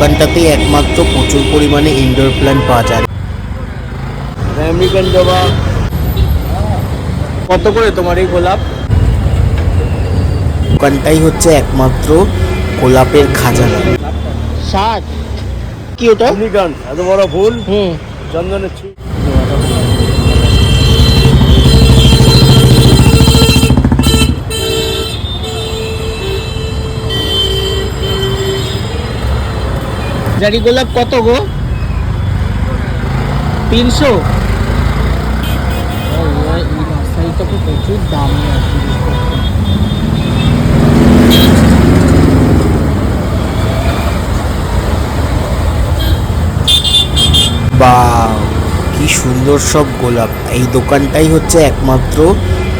দোকানটাতেই একমাত্র প্রচুর পরিমাণে ইনডোর প্ল্যান্ট পাওয়া যায়। আমেরিকান জবা কত করে তোমার এই গোলাপ? দোকানটাই হচ্ছে একমাত্র গোলাপের খাজানা। 60। কি ওটা? আমেরিকান এত বড় ফুল, হুম। চন্দনের ছিট। জারি গোলাপ কত গো? 300। এই নার্সারিটা তো প্রচুর দাম বা কি সুন্দর সব গোলাপ! এই দোকানটাই হচ্ছে একমাত্র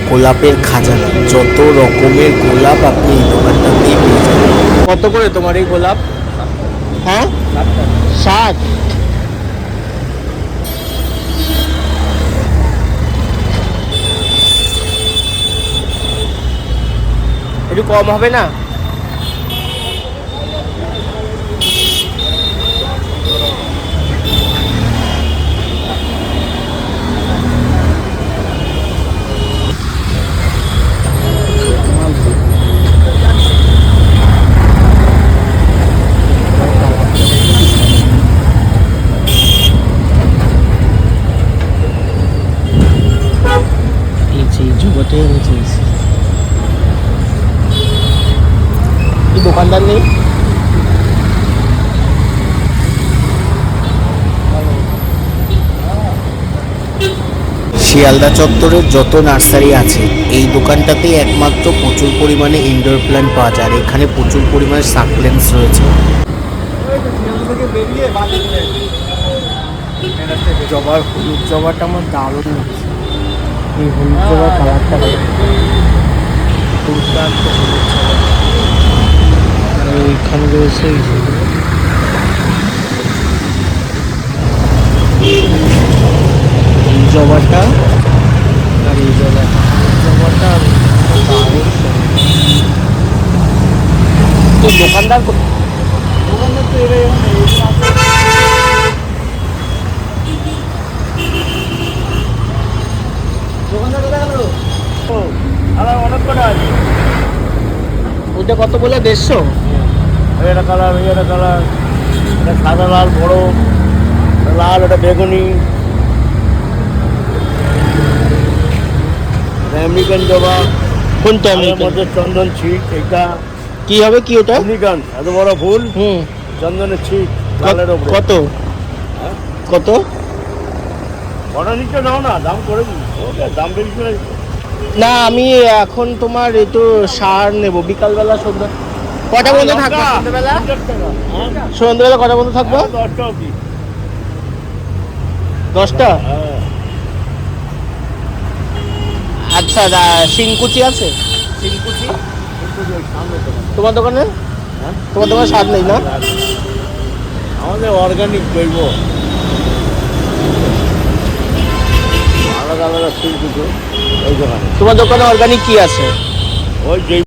গোলাপের খাজানা। যত রকমের গোলাপ আপনি এই দোকানটাতেই পেয়ে যাবেন। কত করে তোমার এই গোলাপ? হ্যাঁ, 60। একটু কম হবে না? যুবটাই আমি চেয়েছি। কি দোকানদার নেই? শিয়ালদা চত্বরের যত নার্সারি আছে এই দোকানটাতেই একমাত্র প্রচুর পরিমাণে ইনডোর প্ল্যান্ট পাওয়া যায়। আর এখানে প্রচুর পরিমাণে সাকলেন্স রয়েছে। জবার হলুদ জবাটা আমার দারুণ লাগছে। এই হলুদ জবার কালারটা দুর্দান্ত হলুদ জবা। ওইখানে রয়েছে এই জবাটা আর এই জবাটা দারুণ। তো দোকানদার তো এরাই অনেক কটা আছে। ওইটা কত বলে? 150। এটা কালার, এটা কালার, এটা সাদা লাল বড়, লাল, এটা বেগুনি। আমেরিকান জবা কোনটা? এর মধ্যে চন্দন ছিট। এটা কি হবে? কি ওটা? আমেরিকান এত বড় ফুল, হুম। চন্দনের ছিট লালের ওপরে। কত কত? অর্ডার নিচ্ছে নাও না, দাম করে দিই। ওকে দাম বেশি করে দিই। না, আমি এখন তোমার একটু সার নেব বিকালবেলা। সন্ধ্যা কটা বন্ধ থাকবে? সন্ধ্যাবেলা 50 টাকা। সন্ধ্যাবেলা কটা বন্ধ থাকবো? 10টা অবধি। 10টা। হ্যাঁ, আচ্ছা, শিংকুচি আছে? শিংকুচি কিন্তু ওই সামনে দোকান। তোমার দোকানে? হ্যাঁ, তোমার দোকানে স্বাদ নেই না? আমাদের অর্গানিক জৈব, আলাদা আলাদা ফুল কিছু ওই দোকানে। তোমার দোকানে অর্গানিক কি আছে? ওই জৈব